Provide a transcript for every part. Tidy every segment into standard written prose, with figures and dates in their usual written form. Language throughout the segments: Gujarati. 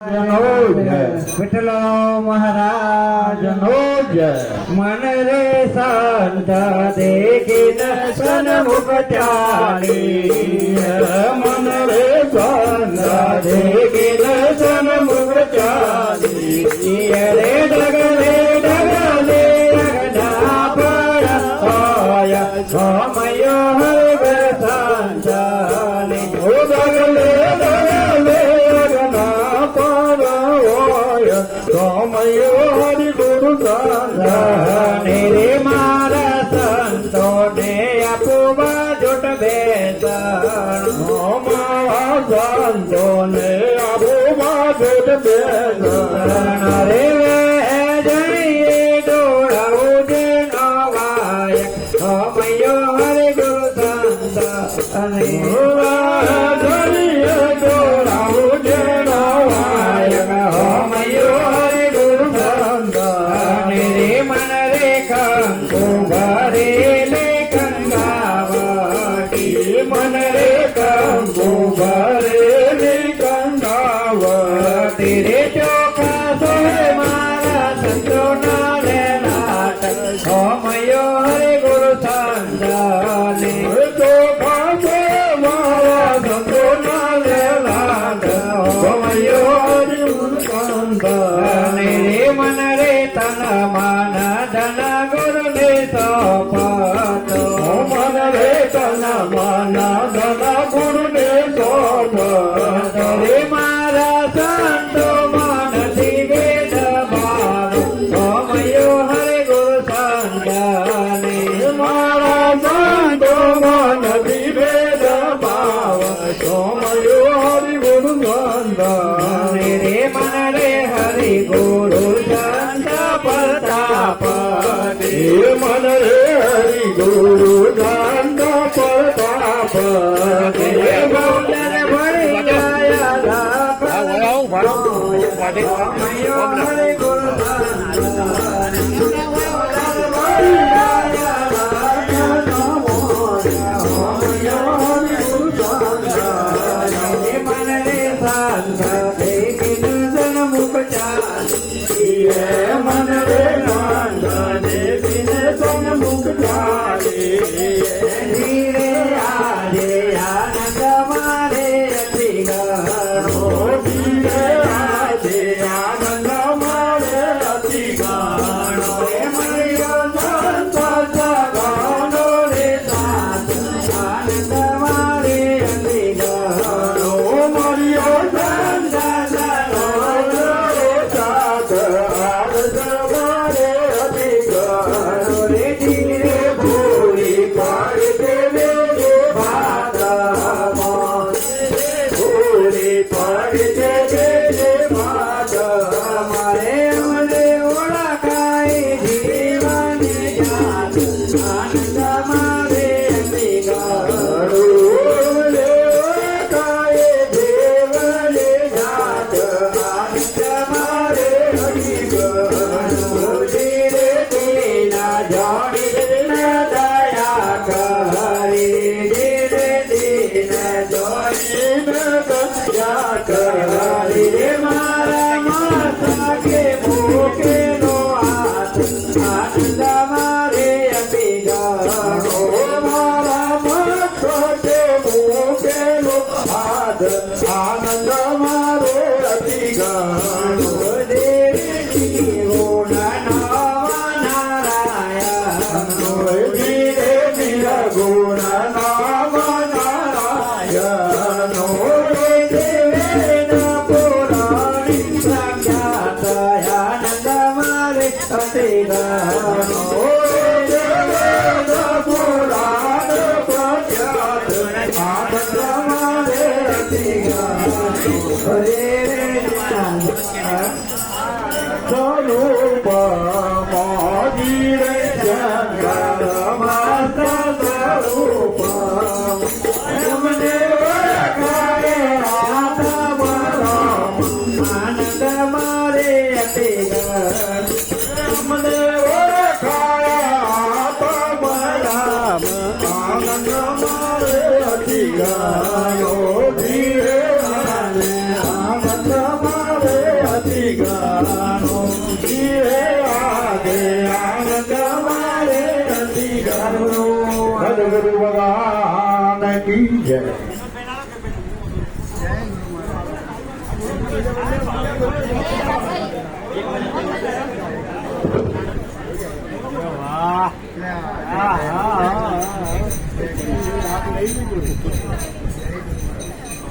વિઠ્ઠલ મહારાજનો જય. મન રે સંત દેખીન સન્મુખ ચાલી, મન રે સંત દેખીન સન્મુખ ચાલી, રે ડગલે ડગલે અગના પડાય સમય હર સંતાને ડગલે ડગલે સોમયો હરિ ગુરુ સંતાને રે મારા સંતો ને આપવા જોટ બેસણ, મારા સંતો ને આપવા જોટ બેસણ, રે જઈએ ડોળાઓ જે નવાય સોમયો હરિ ગુરુ સંતાને જઈએ ડોળાઓ જે નવાય મન રે કંકુ ભરેલી કંકાવતી, રે ચોખા સોય મારા સંતો ના રે નાટ સોમયો હરિ ગુરુ સંતાને, ચોખા સોય મારા સંતો ના રે નાટ સોમયો હરિ ગુરુ સંતાને, રે મન રે તન મન ધન ગુરુ ને સોપાત, મન રે તન મન ધન ગુરુ ને સોપાત, રે મારા સંતો મન દિવેદ ભાવ સોમયો હરિ ગુરુ સંતાને, મારા સંતો મન દિવેદ ભાવ સોમયો હરિ ગુરુ સંતાને, રે મન રે હરિ ગુરુ સંત પ્રતાપ, મન રે હરિ ગુરુ સંત પ્રતાપ, ગોંડલ ભળી ગયા સમયો હરિ ગુરુ સંતાને, મન રે સંત દેખીન સન્મુખ ચાલી, મન રે નંદ દેખીન સન્મુખ ચાલી, ધીરે આજે આનંદ મારે અતિ ગણો, ધીરે આજે આનંદ મારે અતિ ગણો, મળ્યો સંત સગનો રે સાથ આનંદ મારે અતિ ગણો, મળ્યો સંત સગનો રે સાથ આનંદ મારે અતિ ગણો, રે ધીરે ભૂલી પાડે દેવે ભાદમાં, ભૂલી પાડે દેવે ભાદમાં, રે મને ઓળખાય જીવની જાત આનંદ મારે અતિ ગણો, રે ઓળખાય દેવની જાત આનંદ મારે અતિ ગણો, ધીરે તેના જોડી દયા કરી, ધીરે તેના જોડી દયા કરી, રે મારા માતા કે મૂકેલો હાથ આનંદ મારે અતિ ગણો, મારા માતા કે મૂકેલો હાથ આનંદ મારે અતિ ગણો, દેવી જીવો નવા નારાયણ, ધીરે નિર્ગુણ નામ નારાયણ, રે દેવેન પુરાણી પ્રખ્યાત આનંદ મારે અતિ ગણો, રે દેવેન પુરાણ પ્રખ્યાત આનંદ મારે અતિ ગણો, રે સ્વરૂપ મોદી રે શંકર માતા સ્વરૂપ, તમને ઓળખાય હાથ બરામ આનંદ મારે અતિ ગણો, તમને ઓળખાય હાથ બરામ આનંદ મારે અતિ ગણો, ધીરે આનંદ મારે નથી ગાનો જીવે આગે આનંદ મારે નથી ગાનો સદગુરુ ભગવાન કી જય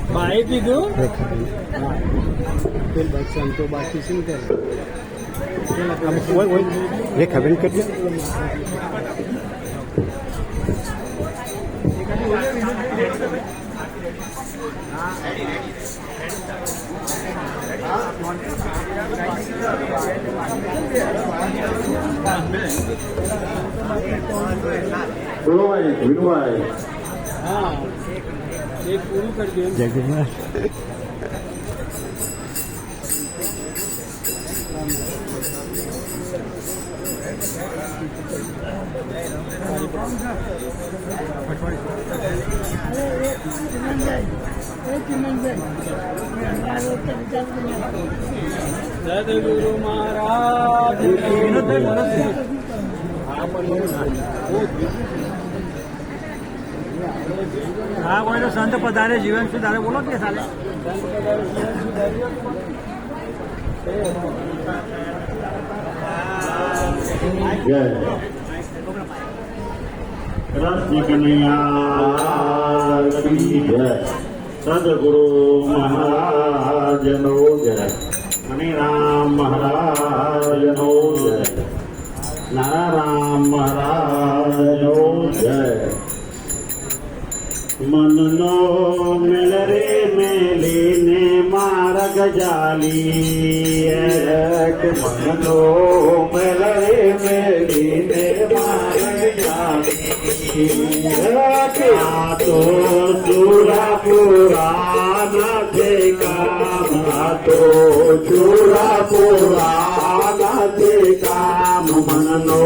ભાઈ કીધું સંતો બાકી શું કરે ખબર કેટલી બોલવાય વિનવાય હા એક પૂરું કરી દે જગન્નાથ સદગુરુ મહારાજ હા કોઈનો સંત પધારે જીવન શું તારે બોલો કે સાલે જય કૃષ્ણ કનૈયા કી જય સદગુરુ મહારાજનો જય મણિરામ મહારાજનો જય નારાયણ મહારાજનો જય મનનો મેલ રે મેલીને માર્ગ જાલી મનનો મેલ રે મેલીને માર્ગ જાલી આ તો ચૂરા પુરાના છે કામ આ તો ચૂરા પુરાના છે કામ મનનો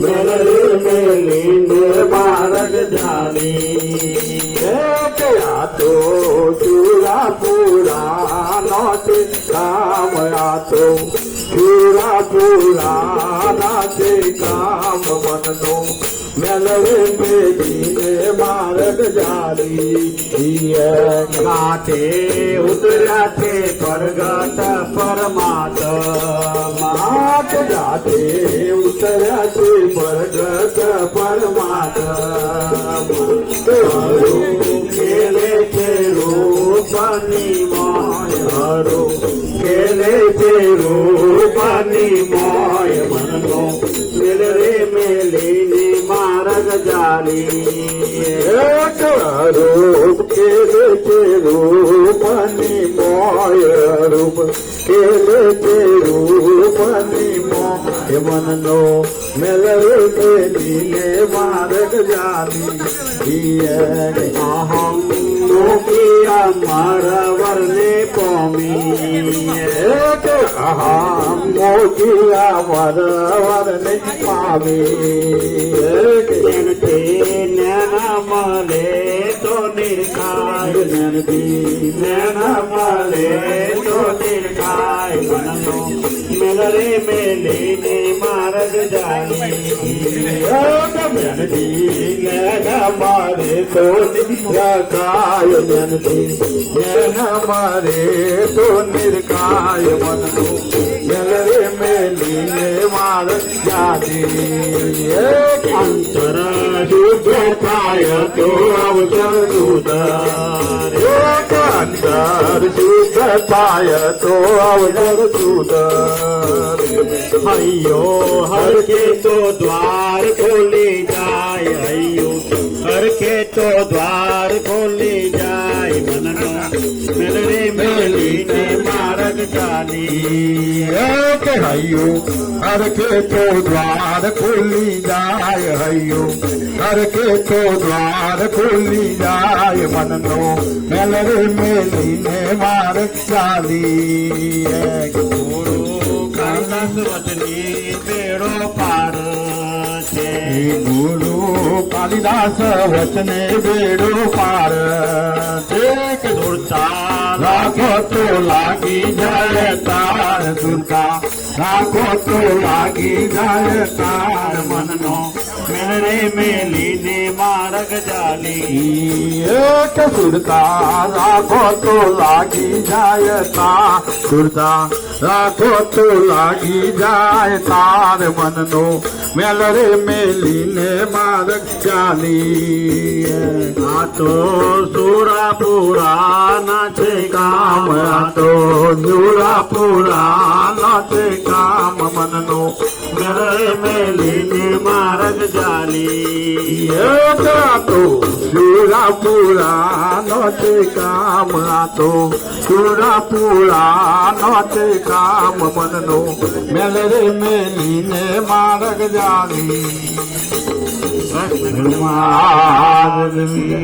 મેલ રે મેલીને માર્ગ જાલી આ તો ચૂરા પુરાનો છે કામ આ તો ચૂરા પુરાના છે કામ મનનો મેલવે મેલીને માર્ગ જાલી ઘાટે ઉતર્યા છે પ્રગટ પરમાત્મા ઘાટે ઉતર્યા છે પ્રગટ પરમાત્મા ખેલે છે રૂપની મોય હરો ખેલે છે રૂપની મોય મનનો મેલ રે મેલીને માર્ગ જાલી રૂપ ખેલે છે રૂપની મોય રૂપ ખેલે છે રૂપની મોય મનનો મેલ રે મેલીને માર્ગ જાલી અહમ મોકી અમર વર્ને કોમી અહમ મોકી અમર વર્ને પામી નૈના મળે તો નિર્ખાય નનદી નૈના મળે તો નિર્ખાય મનનો મેલ રે મેલીને માર્ગ જાલી નનદી નૈના મારે તો નિર્ખાય નનદી નૈના મારે તો નિર્ખાય મનનો મેલ રે મેલીને માર્ગ જાલી અંતર શુદ્ધ થાય તો અવસર સુધાર અંતર શુદ્ધ થાય તો અવસર સુધાર હૈયો હર કે તો દ્વાર ખોલી જાય હૈયો હર કે તો દ્વાર ખોલી જાય મનનો મેલ રે મેલીને માર્ગ જાલી હૈયો હર કે તો દ્વાર ખોલી જાય હૈયો હર કે તો દ્વાર ખોલી જાય મનનો મેલ રે મેલીને માર્ગ ચાલી ગુરુ કૈલાસ વચની બેડો પાર છે ગુરુ કાલિદાસ વચને બેડો પાર છે દોડતા લાખો તો લાગી જાય તાર સુરતા રાખો તો લાગી જાય તાર મનનો મેલ રે મેલીને માર્ગ જાલી એક સુરતા રાખો તો લાગી જાય તાર સુરતા રાખો તો લાગી જાય તાર મનનો મેલ રે મેલીને માર્ગ ચાલી આ તો સુરાપુરા છે કામ આ તો જુરાપુરા નાચે કામ મનનો મેલ રે મેલીને માર્ગ જાલી એક આ તો સુરાપુરા નાચે કામ આ તો સુરાપુરા નાચે કામ મનનો મેલ રે મેલીને માર્ગ જાલી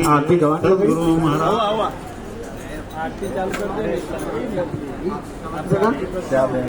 આરતી ગવા ગુરુ મહારાજ આવા આરતી ચાલુ કરી દે